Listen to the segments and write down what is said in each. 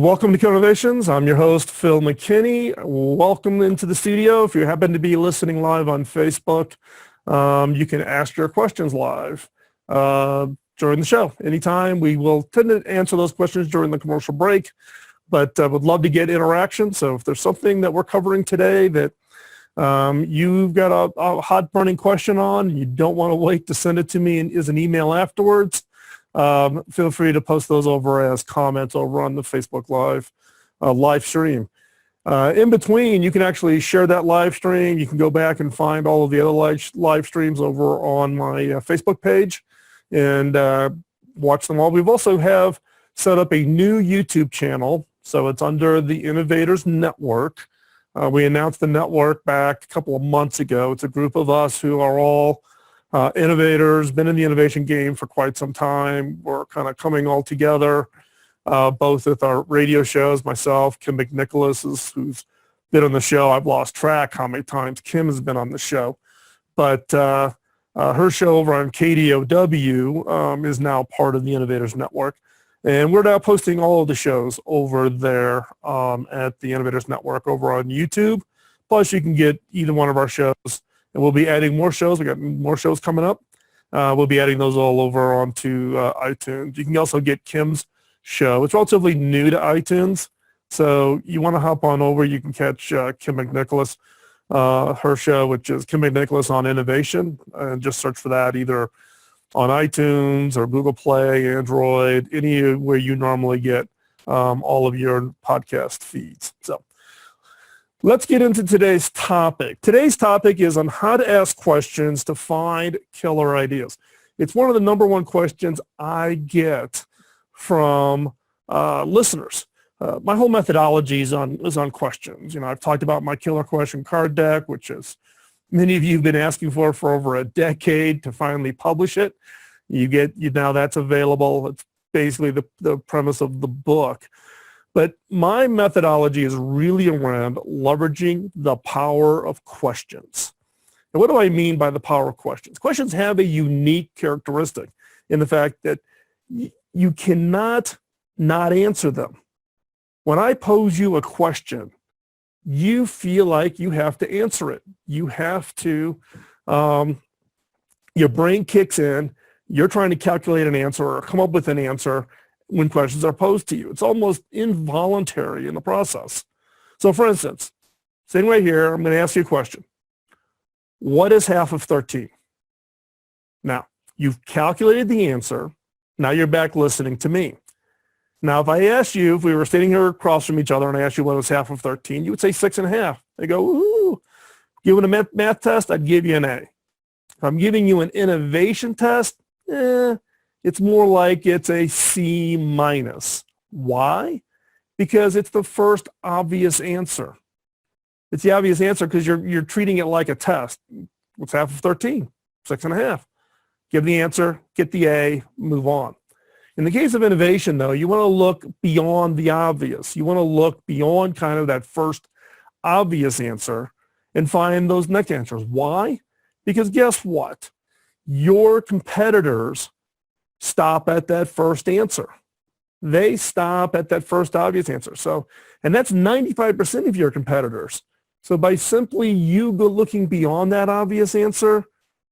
Welcome to Innovations. I'm your host, Phil McKinney. Welcome into the studio. If you happen to be listening live on Facebook, you can ask your questions live during the show. Anytime. We will tend to answer those questions during the commercial break, but would love to get interaction. So if there's something that we're covering today that you've got a hot burning question on, you don't want to wait to send it to me as an email afterwards, feel free to post those over as comments over on the Facebook live stream. In between, you can actually share that live stream. You can go back and find all of the other live streams over on my Facebook page and watch them all. We've also have set up a new YouTube channel, so it's under the Innovators Network. We announced the network back a couple of months ago. It's a group of us who are all innovators, been in the innovation game for quite some time. We're kind of coming all together, both with our radio shows, myself, Kim McNicholas, who's been on the show. I've lost track how many times Kim has been on the show. But her show over on KDOW is now part of the Innovators Network. And we're now posting all of the shows over there at the Innovators Network over on YouTube. Plus, you can get either one of our shows. And we'll be adding more shows. We got more shows coming up. We'll be adding those all over onto iTunes. You can also get Kim's show. It's relatively new to iTunes, so you want to hop on over. You can catch Kim McNicholas, her show, which is Kim McNicholas on Innovation, and just search for that either on iTunes or Google Play, Android, anywhere you normally get all of your podcast feeds. So let's get into today's topic. Today's topic is on how to ask questions to find killer ideas. It's one of the number one questions I get from listeners. My whole methodology is on questions. You know, I've talked about my killer question card deck, which is many of you have been asking for over a decade to finally publish it. Now that's available. It's basically the premise of the book. But my methodology is really around leveraging the power of questions. And what do I mean by the power of questions? Questions have a unique characteristic in the fact that you cannot not answer them. When I pose you a question, you feel like you have to answer it. You have to, your brain kicks in, you're trying to calculate an answer or come up with an answer when questions are posed to you. It's almost involuntary in the process. So for instance, sitting right here, I'm going to ask you a question. What is half of 13? Now, you've calculated the answer. Now you're back listening to me. Now, if I asked you, if we were sitting here across from each other and I asked you what was half of 13, you would say 6.5. I go, ooh. Given a math test, I'd give you an A. If I'm giving you an innovation test, it's more like it's a C minus. Why? Because it's the first obvious answer. It's the obvious answer because you're treating it like a test. What's half of 13? 6.5. Give the answer, get the A, move on. In the case of innovation, though, you want to look beyond the obvious. You want to look beyond kind of that first obvious answer and find those next answers. Why? Because guess what? Your competitors stop at that first answer. They stop at that first obvious answer. So, and that's 95% of your competitors. So by simply you go looking beyond that obvious answer,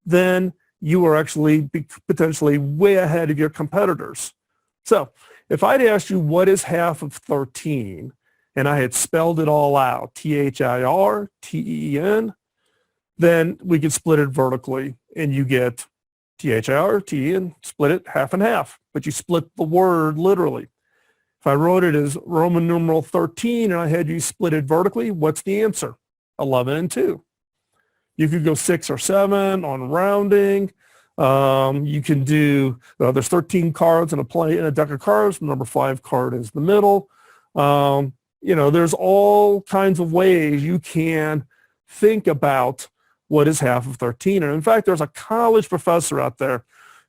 then you are actually potentially way ahead of your competitors. So if I'd asked you what is half of 13 and I had spelled it all out, THIRTEN, then we could split it vertically and you get THIRTEN, split it half and half, but you split the word literally. If I wrote it as Roman numeral 13 and I had you split it vertically, what's the answer? 11 and 2. You could go 6 or 7 on rounding. You can do, there's 13 cards in a deck of cards. Number 5 card is the middle. There's all kinds of ways you can think about what is half of 13. And in fact, there's a college professor out there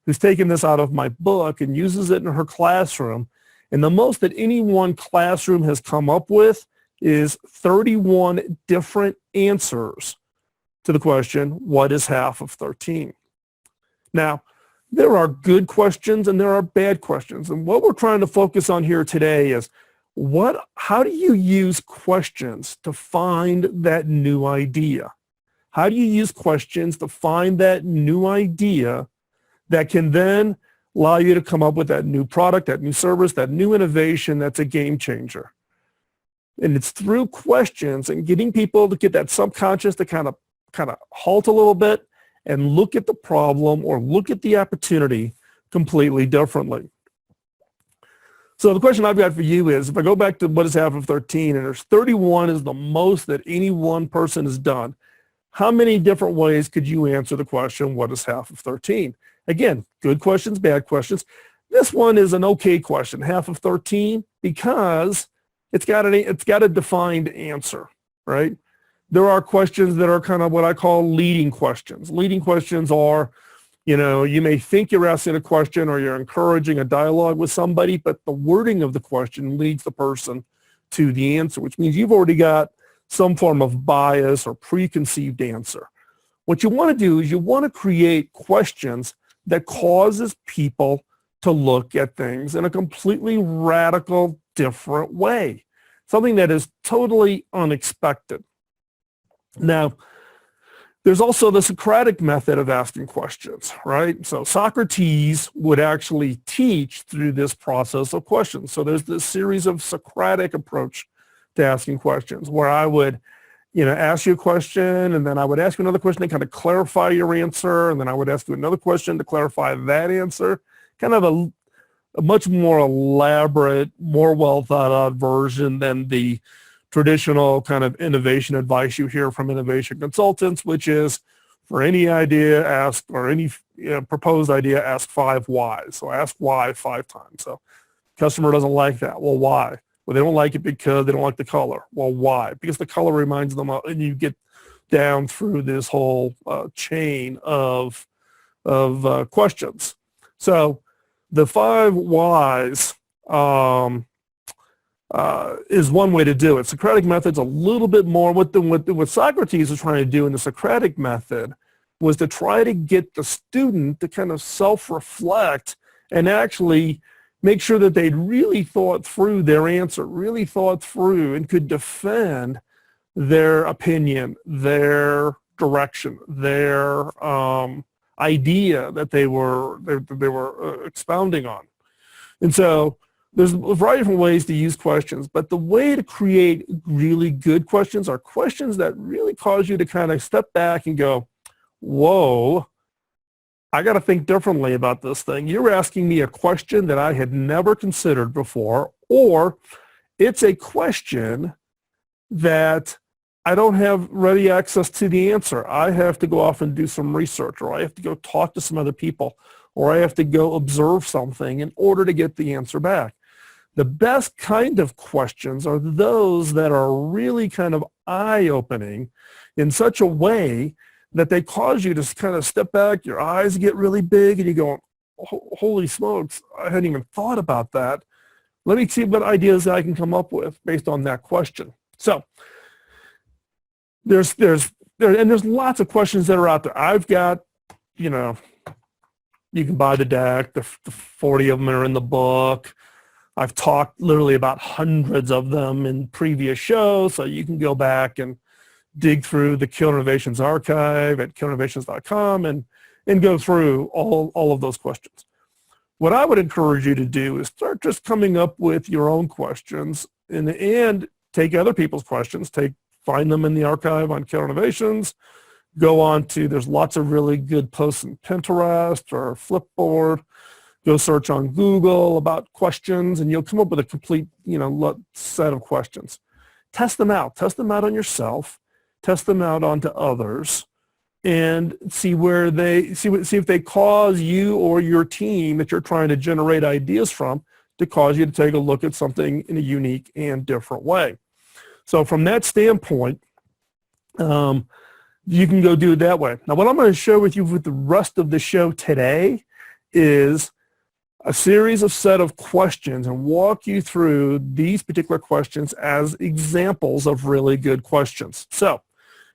who's taken this out of my book and uses it in her classroom. And the most that any one classroom has come up with is 31 different answers to the question, what is half of 13? Now, there are good questions and there are bad questions. And what we're trying to focus on here today is How do you use questions to find that new idea? How do you use questions to find that new idea that can then allow you to come up with that new product, that new service, that new innovation that's a game changer? And it's through questions and getting people to get that subconscious to kind of halt a little bit and look at the problem or look at the opportunity completely differently. So the question I've got for you is, if I go back to what is half of 13, and there's 31 is the most that any one person has done, how many different ways could you answer the question, what is half of 13? Again, good questions, bad questions. This one is an okay question, half of 13, because it's got a defined answer, right? There are questions that are kind of what I call leading questions. Leading questions are, you may think you're asking a question or you're encouraging a dialogue with somebody, but the wording of the question leads the person to the answer, which means you've already got some form of bias or preconceived answer. What you want to do is you want to create questions that causes people to look at things in a completely radical, different way, something that is totally unexpected. Now, there's also the Socratic method of asking questions, right? So Socrates would actually teach through this process of questions. So there's this series of Socratic approach to asking questions where I would, ask you a question, and then I would ask you another question to kind of clarify your answer, and then I would ask you another question to clarify that answer. Kind of a much more elaborate, more well thought out version than the traditional kind of innovation advice you hear from innovation consultants, which is for any idea, ask, or any proposed idea, ask 5 whys. So ask why 5 times. So customer doesn't like that. Well, why? Well, they don't like it because they don't like the color. Well, why? Because the color reminds them of, and you get down through this whole chain of questions. So the 5 whys is one way to do it. Socratic method's a little bit more. What Socrates was trying to do in the Socratic method was to try to get the student to kind of self-reflect and actually make sure that they'd really thought through their answer, really thought through and could defend their opinion, their direction, their idea that they were expounding on. And so there's a variety of different ways to use questions, but the way to create really good questions are questions that really cause you to kind of step back and go, whoa, I got to think differently about this thing. You're asking me a question that I had never considered before, or it's a question that I don't have ready access to the answer. I have to go off and do some research, or I have to go talk to some other people, or I have to go observe something in order to get the answer back. The best kind of questions are those that are really kind of eye-opening in such a way that they cause you to kind of step back, your eyes get really big, and you go, holy smokes, I hadn't even thought about that. Let me see what ideas I can come up with based on that question. So there's lots of questions that are out there. I've got, you can buy the deck, the 40 of them are in the book. I've talked literally about hundreds of them in previous shows, so you can go back and dig through the Killer Innovations archive at killerinnovations.com and go through all of those questions. What I would encourage you to do is start just coming up with your own questions and take other people's questions, find them in the archive on Killer Innovations, go on to, there's lots of really good posts in Pinterest or Flipboard. Go search on Google about questions, and you'll come up with a complete, set of questions. Test them out. Test them out on yourself. Test them out onto others, and see if they cause you or your team that you're trying to generate ideas from to cause you to take a look at something in a unique and different way. So from that standpoint, you can go do it that way. Now, what I'm going to share with you with the rest of the show today is a series of set of questions and walk you through these particular questions as examples of really good questions. So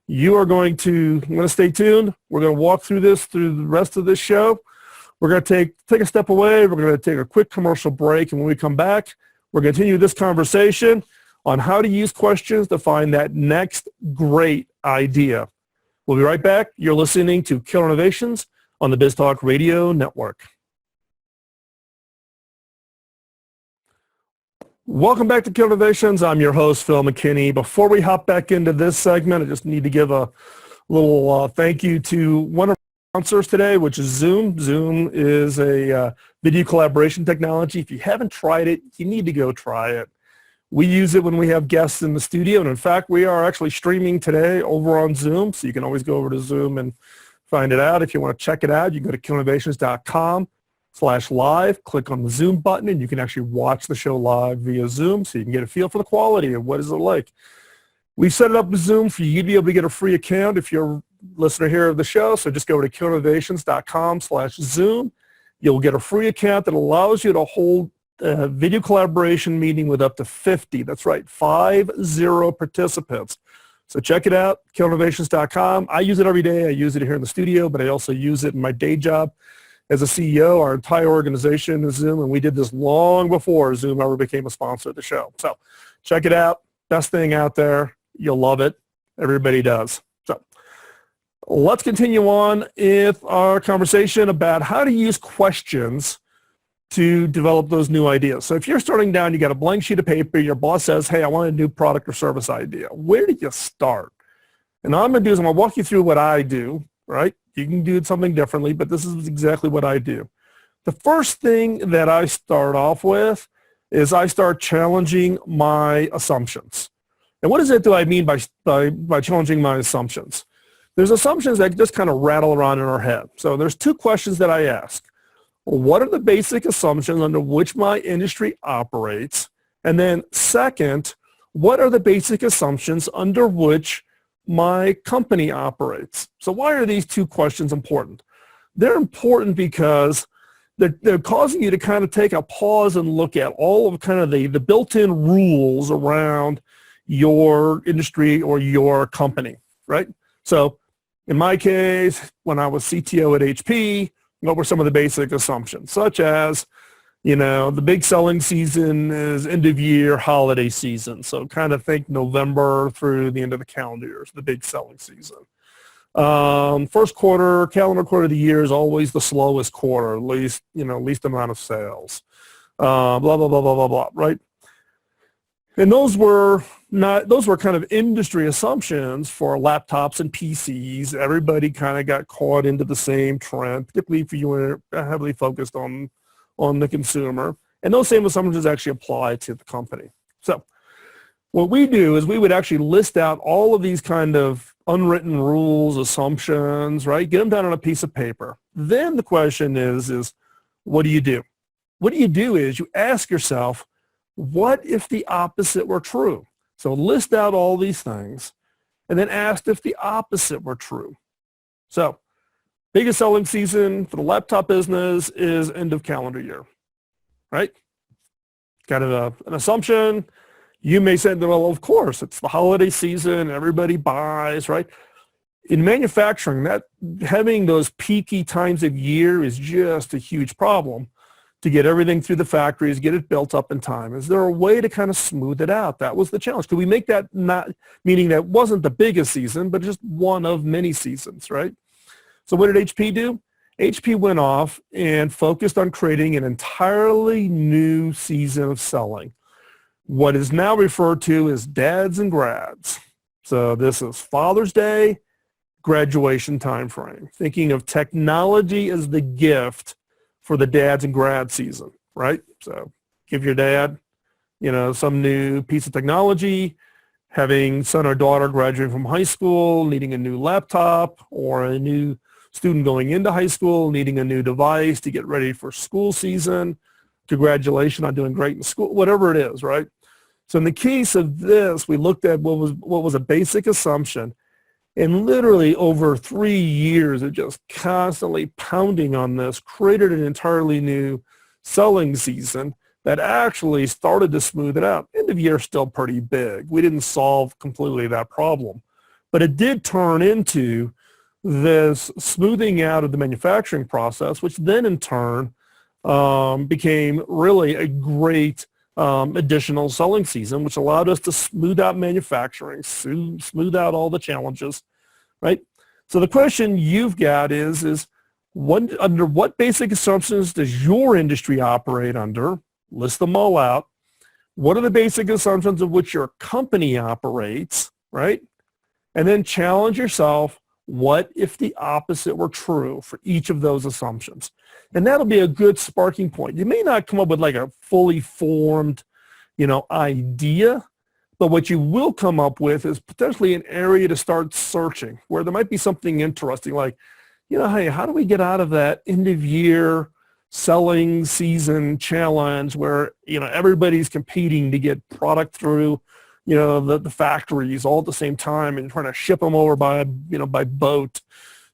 I'm going to stay tuned. We're going to walk through the rest of this show. We're going to take a step away. We're going to take a quick commercial break, and when we come back, We're going to continue this conversation on how to use questions to find that next great idea. We'll be right back. You're listening to Killer Innovations on the BizTalk Radio Network. Welcome back to Killer Innovations. I'm your host, Phil McKinney. Before we hop back into this segment, I just need to give a little thank you to one of our sponsors today, which is Zoom. Zoom is a video collaboration technology. If you haven't tried it, you need to go try it. We use it when we have guests in the studio, and in fact, we are actually streaming today over on Zoom, so you can always go over to Zoom and find it out. If you want to check it out, you can go to killinnovations.com/live, click on the Zoom button, and you can actually watch the show live via Zoom, so you can get a feel for the quality of what is it like. We set it up with Zoom for you to be able to get a free account if you're a listener here of the show, so just go to killinnovations.com/Zoom. You'll get a free account that allows you to hold a video collaboration meeting with up to 50. That's right, 50 participants. So check it out, killinnovations.com. I use it every day. I use it here in the studio, but I also use it in my day job as a CEO. Our entire organization is Zoom, and we did this long before Zoom ever became a sponsor of the show. So check it out. Best thing out there. You'll love it. Everybody does. So let's continue on with our conversation about how to use questions to develop those new ideas. So if you're starting down, you got a blank sheet of paper, your boss says, hey, I want a new product or service idea. Where do you start? And all I'm going to do is I'm going to walk you through what I do, right? You can do something differently, but this is exactly what I do. The first thing that I start off with is I start challenging my assumptions. And what is it that I mean by challenging my assumptions? There's assumptions that just kind of rattle around in our head. So there's two questions that I ask. What are the basic assumptions under which my industry operates? And then second, what are the basic assumptions under which my company operates? So why are these two questions important? They're important because they're causing you to kind of take a pause and look at all of kind of the built-in rules around your industry or your company, right? So in my case, when I was CTO at HP, what were some of the basic assumptions, such as, you know, the big selling season is end of year holiday season. So kind of think November through the end of the calendar year is the big selling season. First quarter, calendar quarter of the year is always the slowest quarter, least amount of sales. Blah, blah, blah, blah, blah, blah, right? And those were kind of industry assumptions for laptops and PCs. Everybody kind of got caught into the same trend, particularly if you were heavily focused on the consumer. And those same assumptions actually apply to the company. So what we do is we would actually list out all of these kind of unwritten rules, assumptions, right? Get them down on a piece of paper. Then the question is what do you do? What you do is you ask yourself, what if the opposite were true? So list out all these things and then ask if the opposite were true. So biggest selling season for the laptop business is end of calendar year, right? Kind of an assumption. You may say, well, of course, it's the holiday season, everybody buys, right? In manufacturing, that having those peaky times of year is just a huge problem to get everything through the factories, get it built up in time. Is there a way to kind of smooth it out? That was the challenge. Could we make that not, meaning that wasn't the biggest season, but just one of many seasons, right? So what did HP do? HP went off and focused on creating an entirely new season of selling. What is now referred to as dads and grads. So this is Father's Day, graduation time frame. Thinking of technology as the gift for the dads and grad season, right? So give your dad, some new piece of technology, having son or daughter graduating from high school, needing a new laptop, or a new student going into high school, needing a new device to get ready for school season. Congratulations on doing great in school, whatever it is, right? So in the case of this, we looked at what was a basic assumption, and literally over 3 years of just constantly pounding on this, created an entirely new selling season that actually started to smooth it out. End of year is still pretty big. We didn't solve completely that problem, but it did turn into this smoothing out of the manufacturing process, which then in turn became really a great additional selling season, which allowed us to smooth out manufacturing, smooth out all the challenges, right? So the question you've got is under what basic assumptions does your industry operate under? List them all out. What are the basic assumptions of which your company operates, right? And then challenge yourself, what if the opposite were true for each of those assumptions? And that'll be a good sparking point. You may not come up with like a fully formed, idea, but what you will come up with is potentially an area to start searching where there might be something interesting like, hey, how do we get out of that end of year selling season challenge where, everybody's competing to get product through, the factories all at the same time and trying to ship them over by boat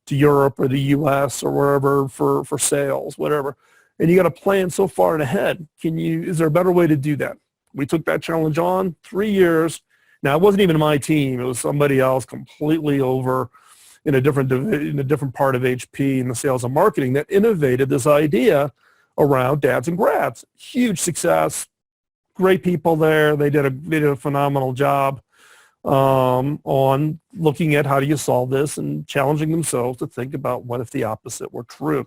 to Europe or the US or wherever for sales, whatever. And you got to plan so far ahead. Is there a better way to do that? We took that challenge on 3 years. Now, it wasn't even my team. It was somebody else completely over in a different part of HP in the sales and marketing that innovated this idea around dads and grads. Huge success. Great people there. They did a phenomenal job on looking at how do you solve this and challenging themselves to think about what if the opposite were true.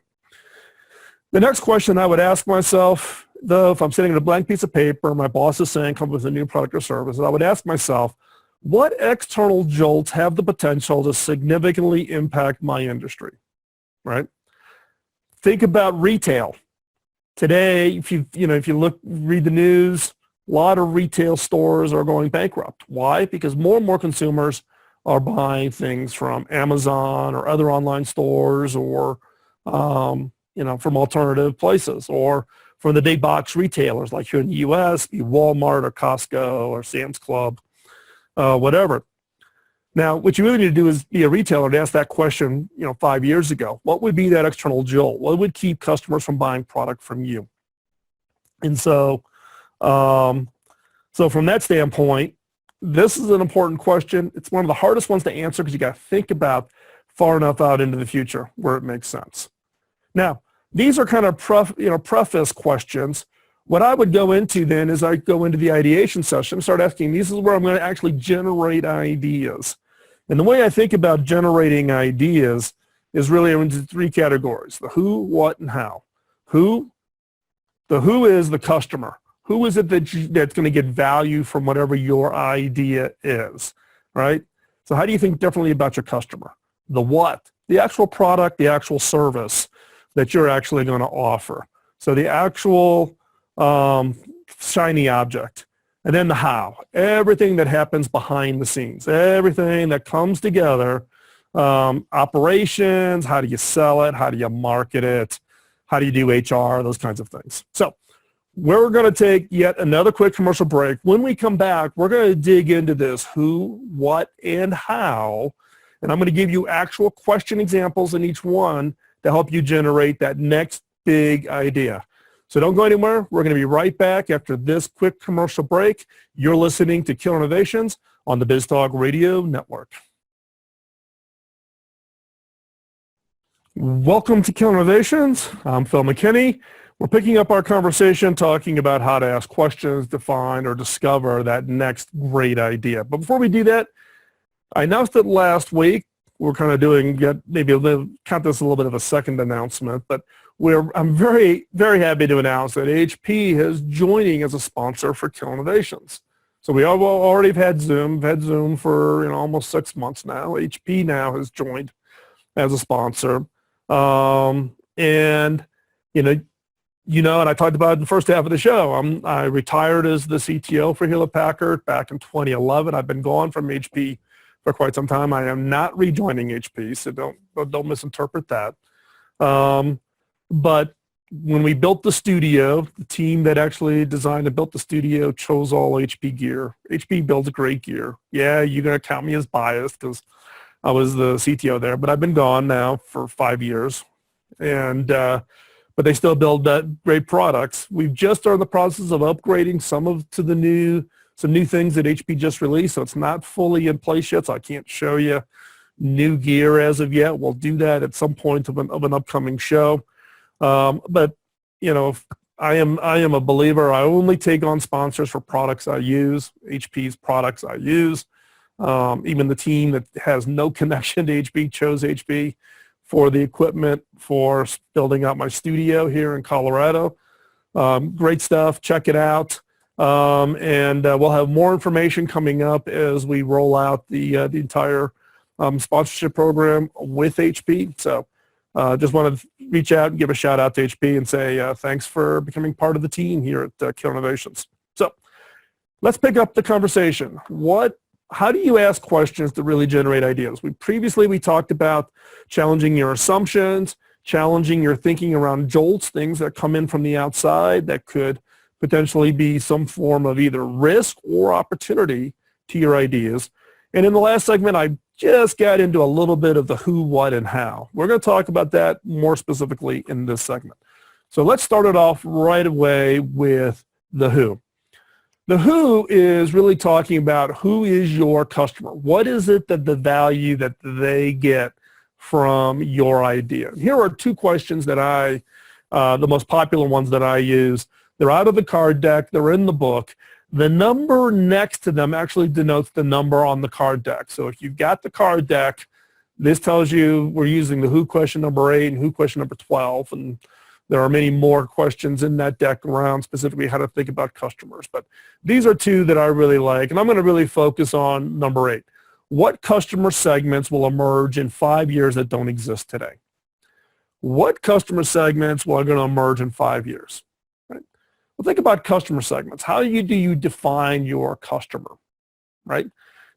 The next question I would ask myself, though, if I'm sitting at a blank piece of paper, my boss is saying come up with a new product or service, I would ask myself, what external jolts have the potential to significantly impact my industry, right? Think about retail. Today, if you read the news, a lot of retail stores are going bankrupt. Why? Because more and more consumers are buying things from Amazon or other online stores or, from alternative places or from the big box retailers like here in the U.S., be Walmart or Costco or Sam's Club, whatever. Now, what you really need to do is be a retailer to ask that question, 5 years ago. What would be that external jolt? What would keep customers from buying product from you? And so from that standpoint, this is an important question. It's one of the hardest ones to answer because you got to think about far enough out into the future where it makes sense. Now, these are kind of preface questions. What I would go into then is I go into the ideation session and start asking, this is where I'm going to actually generate ideas. And the way I think about generating ideas is really into 3 categories: the who, what, and how. The who is the customer. Who is it that's going to get value from whatever your idea is, right? So how do you think differently about your customer? The what, the actual product, the actual service that you're actually going to offer. So the actual shiny object. And then the how, everything that happens behind the scenes, everything that comes together, operations, how do you sell it, how do you market it, how do you do HR, those kinds of things. So we're going to take yet another quick commercial break. When we come back, we're going to dig into this who, what, and how, and I'm going to give you actual question examples in each one to help you generate that next big idea. So don't go anywhere. We're going to be right back after this quick commercial break. You're listening to Killer Innovations on the BizTalk Radio Network. Welcome to Killer Innovations. I'm Phil McKinney. We're picking up our conversation talking about how to ask questions to find or discover that next great idea. But before we do that, I announced it last week. We're kind of doing, count this a little bit of a second announcement, but I'm very, very happy to announce that HP is joining as a sponsor for Killer Innovations. So we already have had Zoom for almost 6 months now. HP now has joined as a sponsor. And I talked about it in the first half of the show. I retired as the CTO for Hewlett-Packard back in 2011. I've been gone from HP for quite some time. I am not rejoining HP, so don't misinterpret that. But when we built the studio, the team that actually designed and built the studio chose all HP gear. HP builds great gear. Yeah, you're going to count me as biased because I was the CTO there, but I've been gone now for 5 years. And but they still build great products. We've just started the process of upgrading some new things that HP just released, so it's not fully in place yet, so I can't show you new gear as of yet. We'll do that at some point of an upcoming show. But I am a believer. I only take on sponsors for products I use, HP's products I use. Even the team that has no connection to HP chose HP for the equipment for building out my studio here in Colorado. Great stuff. Check it out. And we'll have more information coming up as we roll out the entire sponsorship program with HP. So just want to reach out and give a shout out to HP and say thanks for becoming part of the team here at Kill Innovations. So let's pick up the conversation. How do you ask questions to really generate ideas? Previously we talked about challenging your assumptions, challenging your thinking around jolts, things that come in from the outside that could potentially be some form of either risk or opportunity to your ideas. And in the last segment, I just got into a little bit of the who, what, and how. We're going to talk about that more specifically in this segment. So let's start it off right away with the who. The who is really talking about who is your customer. What is it that the value that they get from your idea? Here are two questions that the most popular ones that I use. They're out of the card deck. They're in the book. The number next to them actually denotes the number on the card deck. So if you've got the card deck, this tells you we're using the who question number 8 and who question number 12. And there are many more questions in that deck around specifically how to think about customers. But these are two that I really like. And I'm going to really focus on number 8. What customer segments will emerge in 5 years that don't exist today? What customer segments are going to emerge in 5 years? Right? Well, think about customer segments. How do you define your customer? Right?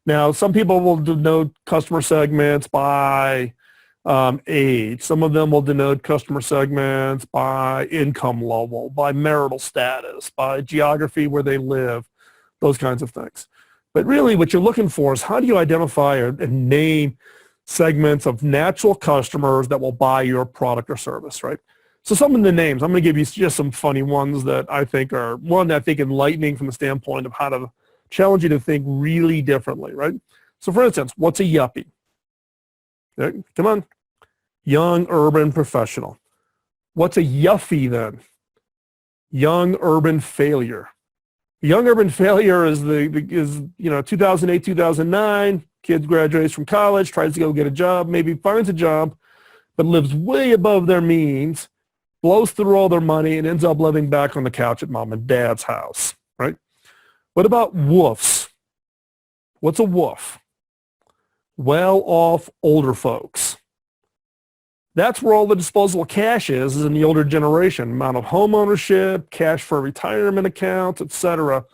Now, some people will denote customer segments by age. Some of them will denote customer segments by income level, by marital status, by geography where they live, those kinds of things. But really what you're looking for is how do you identify and name segments of natural customers that will buy your product or service, right? So some of the names, I'm going to give you just some funny ones that I think are, enlightening from the standpoint of how to challenge you to think really differently, right? So for instance, what's a yuppie? Okay, come on. Young urban professional. What's a yuffie then? Young urban failure. Young urban failure is 2008, 2009, kid graduates from college, tries to go get a job, maybe finds a job, but lives way above their means, blows through all their money, and ends up living back on the couch at mom and dad's house, right? What about woofs? What's a woof? Well-off older folks. That's where all the disposable cash is in the older generation. Amount of home ownership, cash for retirement accounts, etc.,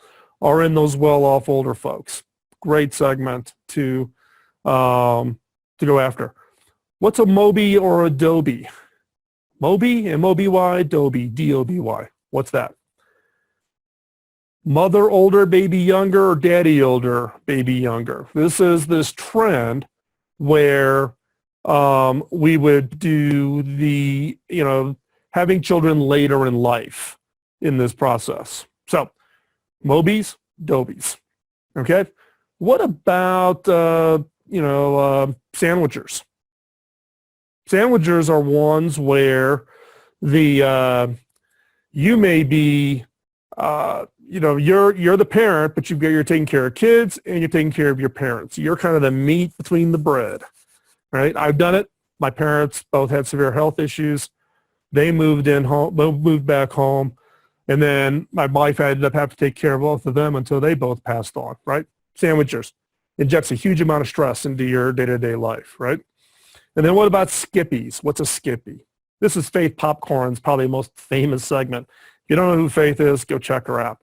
are in those well-off older folks. Great segment to go after. What's a Moby or Adobe? Moby, M-O-B-Y, Adobe, D-O-B-Y. What's that? Mother older, baby younger, or daddy older, baby younger. This is this trend where we would do the, having children later in life in this process. So, Mobies, Dobies, okay? What about, sandwichers? Sandwichers are ones where you may be, you're the parent, but you're taking care of kids and you're taking care of your parents. You're kind of the meat between the bread. Right? I've done it. My parents both had severe health issues. They moved back home. And then my wife ended up having to take care of both of them until they both passed on, right? Sandwichers injects a huge amount of stress into your day-to-day life, right? And then what about Skippies? What's a Skippy? This is Faith Popcorn's probably the most famous segment. If you don't know who Faith is, go check her out.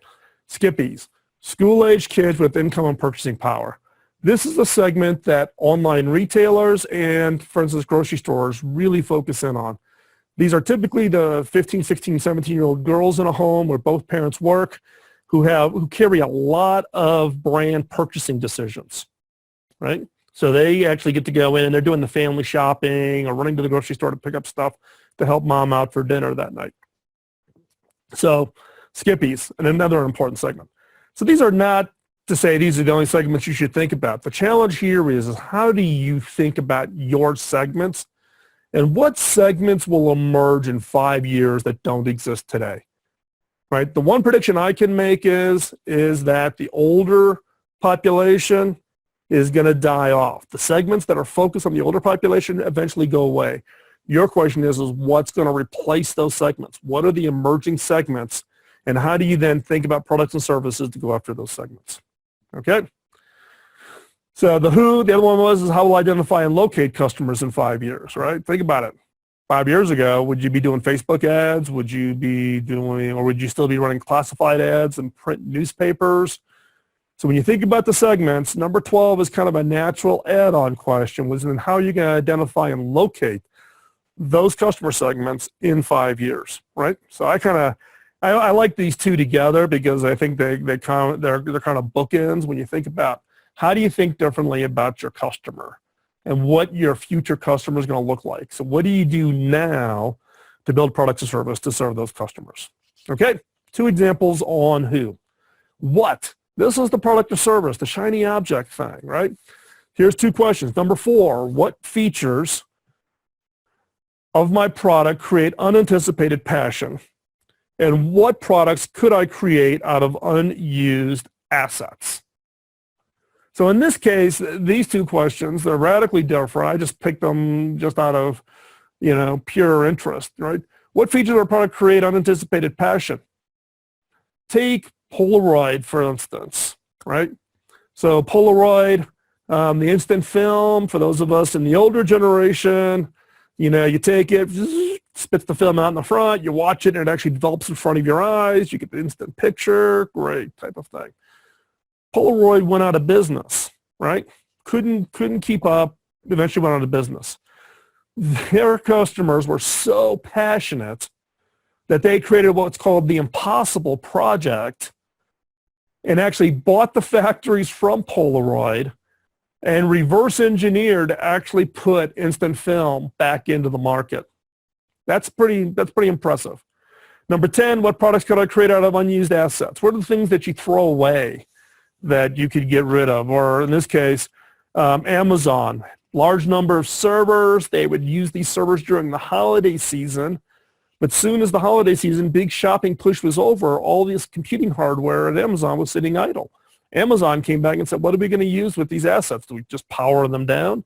Skippies, school-age kids with income and purchasing power. This is a segment that online retailers and, for instance, grocery stores really focus in on. These are typically the 15, 16, 17-year-old girls in a home where both parents work who carry a lot of brand purchasing decisions, right? So they actually get to go in and they're doing the family shopping or running to the grocery store to pick up stuff to help mom out for dinner that night. So Skippies, and another important segment. So these are not to say these are the only segments you should think about. The challenge here is how do you think about your segments and what segments will emerge in 5 years that don't exist today? right? The one prediction I can make is that the older population is going to die off. The segments that are focused on the older population eventually go away. Your question is what's going to replace those segments? What are the emerging segments? And how do you then think about products and services to go after those segments? Okay? So the who, the other one was how will I identify and locate customers in 5 years, right? Think about it. 5 years ago, would you be doing Facebook ads? Would you be doing, or would you still be running classified ads and print newspapers? So when you think about the segments, number 12 is kind of a natural add-on question, was then how are you going to identify and locate those customer segments in 5 years, right? So I like these two together because I think they're kind of bookends when you think about how do you think differently about your customer and what your future customer is going to look like. So what do you do now to build products and service to serve those customers? Okay, 2 examples on who. What? This is the product or service, the shiny object thing, right? Here's 2 questions. Number 4, what features of my product create unanticipated passion? And what products could I create out of unused assets? So in this case, these 2 questions, they're radically different. I just picked them just out of, pure interest, right? What features of our product create unanticipated passion? Take Polaroid, for instance, right? So Polaroid, the instant film, for those of us in the older generation, you take it, spits the film out in the front, you watch it, and it actually develops in front of your eyes. You get the instant picture, great type of thing. Polaroid went out of business, right? Couldn't keep up, eventually went out of business. Their customers were so passionate that they created what's called the Impossible Project and actually bought the factories from Polaroid and reverse engineered to actually put instant film back into the market. That's pretty impressive. Number 10, what products could I create out of unused assets? What are the things that you throw away that you could get rid of? Or in this case, Amazon, large number of servers. They would use these servers during the holiday season. But soon as the holiday season, big shopping push was over, all this computing hardware at Amazon was sitting idle. Amazon came back and said, what are we going to use with these assets? Do we just power them down?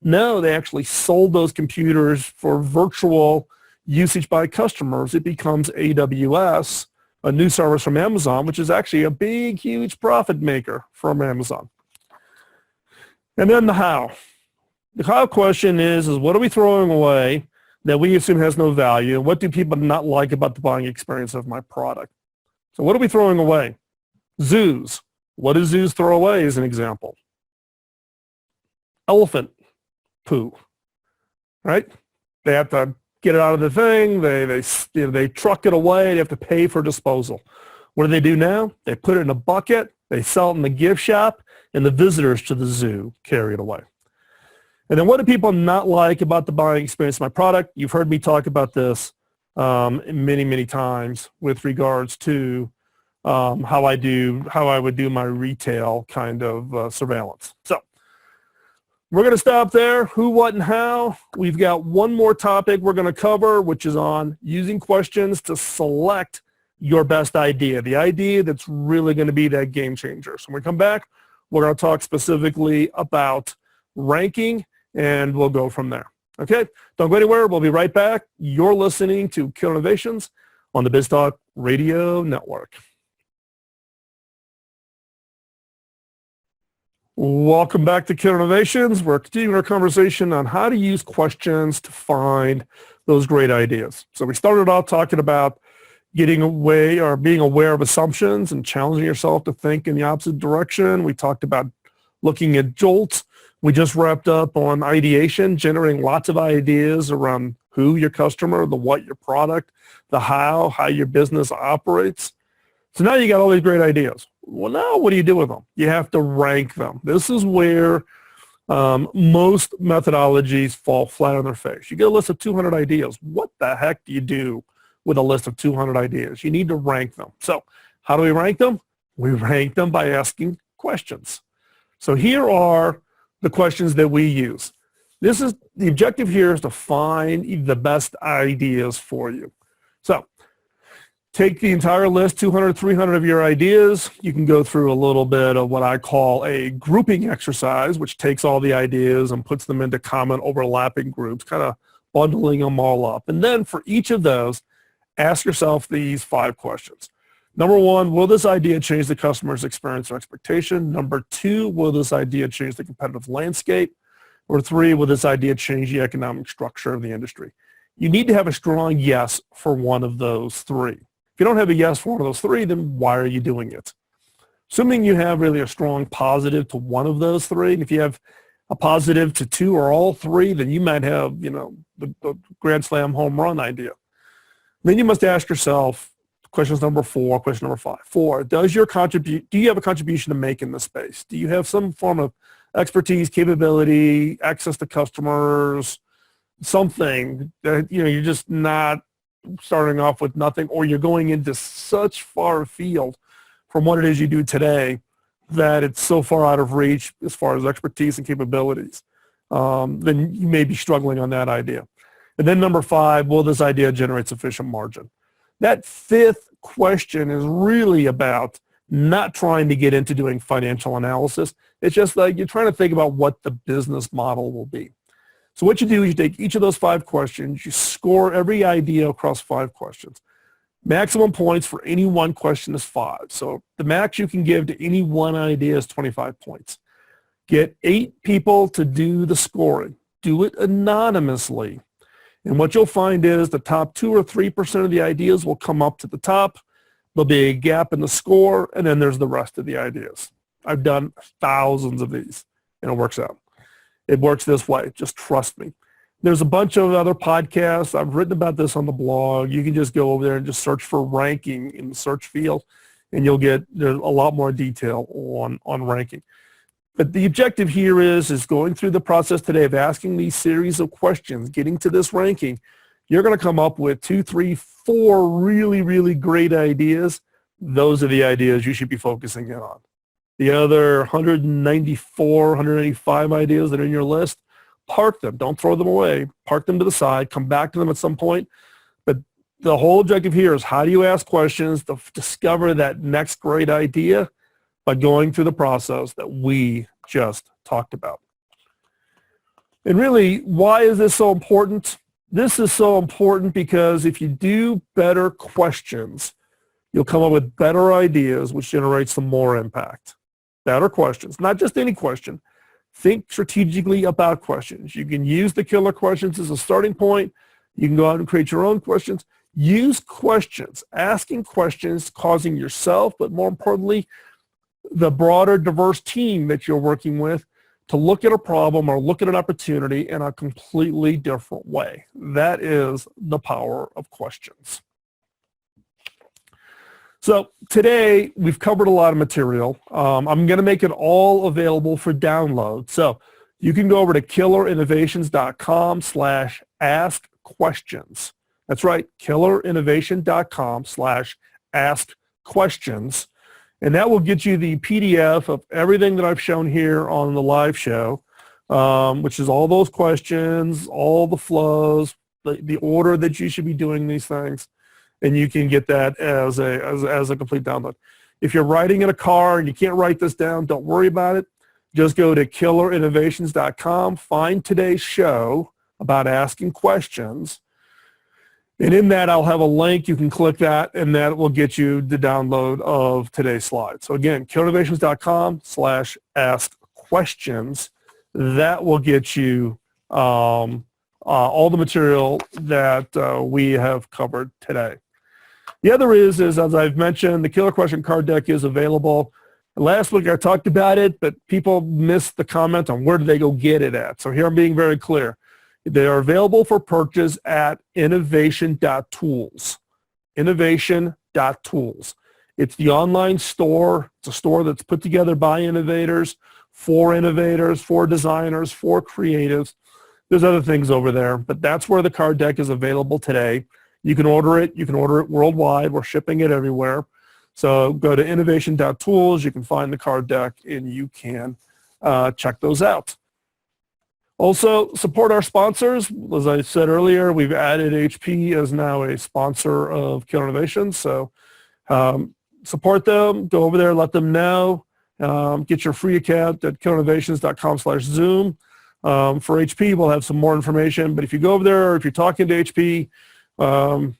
No, they actually sold those computers for virtual usage by customers. It becomes AWS, a new service from Amazon, which is actually a big, huge profit maker from Amazon. And then the how. The how question is what are we throwing away that we assume has no value? What do people not like about the buying experience of my product? So what are we throwing away? Zoos. What do zoos throw away as an example? Elephant poo, right? They have to get it out of the thing. They truck it away. They have to pay for disposal. What do now? They put it in a bucket. They sell it in the gift shop, and the visitors to the zoo carry it away. And then what do people not like about the buying experience of my product? You've heard me talk about this many, many times with regards to how I would do my retail kind of surveillance. So we're going to stop there. Who, what, and how. We've got one more topic we're going to cover, which is on using questions to select your best idea, the idea that's really going to be that game changer. So when we come back, we're going to talk specifically about ranking, and we'll go from there. Okay? Don't go anywhere. We'll be right back. You're listening to Killer Innovations on the BizTalk Radio Network. Welcome back to Killer Innovations. We're continuing our conversation on how to use questions to find those great ideas. So we started off talking about getting away or being aware of assumptions and challenging yourself to think in the opposite direction. We talked about looking at jolts. We just wrapped up on ideation, generating lots of ideas around who your customer, the what your product, the how your business operates. So now you got all these great ideas. Well, now what do you do with them? You have to rank them. This is where most methodologies fall flat on their face. You get a list of 200 ideas. What the heck do you do with a list of 200 ideas? You need to rank them. So how do we rank them? We rank them by asking questions. So here are the questions that we use. The objective here is to find the best ideas for you. So Take the entire list, 200, 300 of your ideas. You can go through a little bit of what I call a grouping exercise, which takes all the ideas and puts them into common overlapping groups, kind of bundling them all up. And then for each of those, ask yourself these 5 questions. Number 1, will this idea change the customer's experience or expectation? Number 2, will this idea change the competitive landscape? Or 3, will this idea change the economic structure of the industry? You need to have a strong yes for one of those 3. If you don't have a yes for one of those 3, then why are you doing it? Assuming you have really a strong positive to one of those 3, and if you have a positive to 2 or all 3, then you might have, the grand slam home run idea. Then you must ask yourself questions number 4, question number 5. 4, do you have a contribution to make in this space? Do you have some form of expertise, capability, access to customers, something that, you're just not starting off with nothing, or you're going into such far afield from what it is you do today that it's so far out of reach as far as expertise and capabilities, then you may be struggling on that idea. And then number 5, will this idea generate sufficient margin? That 5th question is really about not trying to get into doing financial analysis. It's just like you're trying to think about what the business model will be. So what you do is you take each of those 5 questions, you score every idea across 5 questions. Maximum points for any one question is 5. So the max you can give to any one idea is 25 points. Get 8 people to do the scoring. Do it anonymously. And what you'll find is the top 2 or 3% of the ideas will come up to the top. There'll be a gap in the score, and then there's the rest of the ideas. I've done thousands of these, and it works out. It works this way. Just trust me. There's a bunch of other podcasts. I've written about this on the blog. You can just go over there and just search for ranking in the search field, and there's a lot more detail on ranking. But the objective here is going through the process today of asking these series of questions, getting to this ranking. You're going to come up with 2, 3, 4 really, really great ideas. Those are the ideas you should be focusing in on. The other 194, 185 ideas that are in your list, park them. Don't throw them away. Park them to the side. Come back to them at some point. But the whole objective here is how do you ask questions to discover that next great idea by going through the process that we just talked about. And really, why is this so important? This is so important because if you do better questions, you'll come up with better ideas, which generates some more impact. Better questions, not just any question. Think strategically about questions. You can use the killer questions as a starting point. You can go out and create your own questions. Use questions, asking questions, causing yourself, but more importantly, the broader, diverse team that you're working with to look at a problem or look at an opportunity in a completely different way. That is the power of questions. So today we've covered a lot of material. I'm going to make it all available for download. So you can go over to killerinnovations.com/askquestions. That's right, killerinnovation.com/askquestions. And that will get you the PDF of everything that I've shown here on the live show, which is all those questions, all the flows, the order that you should be doing these things. And you can get that as a complete download. If you're writing in a car and you can't write this down, don't worry about it. Just go to killerinnovations.com, find today's show about asking questions. And in that, I'll have a link. You can click that, and that will get you the download of today's slides. So again, killerinnovations.com/askquestions. That will get you all the material that we have covered today. The other is as I've mentioned, the Killer Question Card Deck is available. Last week I talked about it, but people missed the comment on where do they go get it at. So here I'm being very clear. They are available for purchase at innovation.tools. Innovation.tools. It's the online store. It's a store that's put together by innovators, for designers, for creatives. There's other things over there, but that's where the card deck is available today. You can order it. You can order it worldwide. We're shipping it everywhere. So go to innovation.tools. You can find the card deck, and you can check those out. Also, support our sponsors. As I said earlier, we've added HP as now a sponsor of Killer Innovations. So support them. Go over there, let them know. Get your free account at killerinnovations.com/Zoom. For HP, we'll have some more information. But if you go over there, or if you're talking to HP,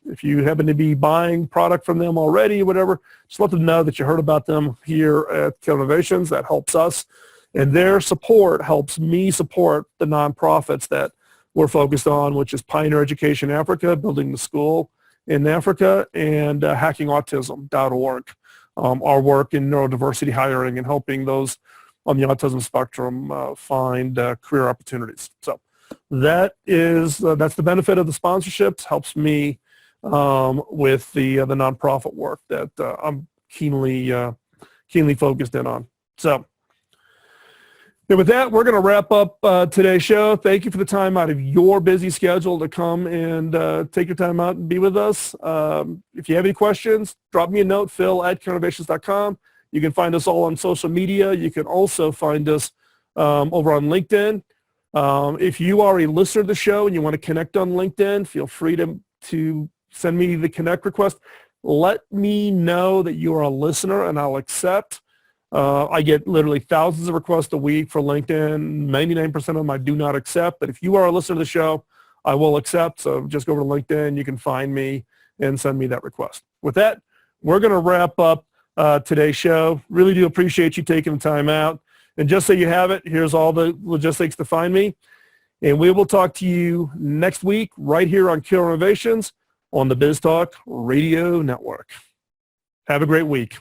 if you happen to be buying product from them already, whatever, just let them know that you heard about them here at Killer Innovations. That helps us. And their support helps me support the nonprofits that we're focused on, which is Pioneer Education Africa, building the school in Africa, and hackingautism.org, our work in neurodiversity hiring and helping those on the autism spectrum find career opportunities. So that's the benefit of the sponsorships. Helps me with the nonprofit work that I'm keenly focused in on. So. And with that, we're going to wrap up today's show. Thank you for the time out of your busy schedule to come and take your time out and be with us. If you have any questions, drop me a note, phil@killerinnovations.com. You can find us all on social media. You can also find us over on LinkedIn. If you are a listener to the show and you want to connect on LinkedIn, feel free to send me the connect request. Let me know that you are a listener and I'll accept. I get literally thousands of requests a week for LinkedIn. 99% of them I do not accept. But if you are a listener to the show, I will accept. So just go over to LinkedIn. You can find me and send me that request. With that, we're going to wrap up today's show. Really do appreciate you taking the time out. And just so you have it, here's all the logistics to find me. And we will talk to you next week right here on Killer Innovations on the BizTalk Radio Network. Have a great week.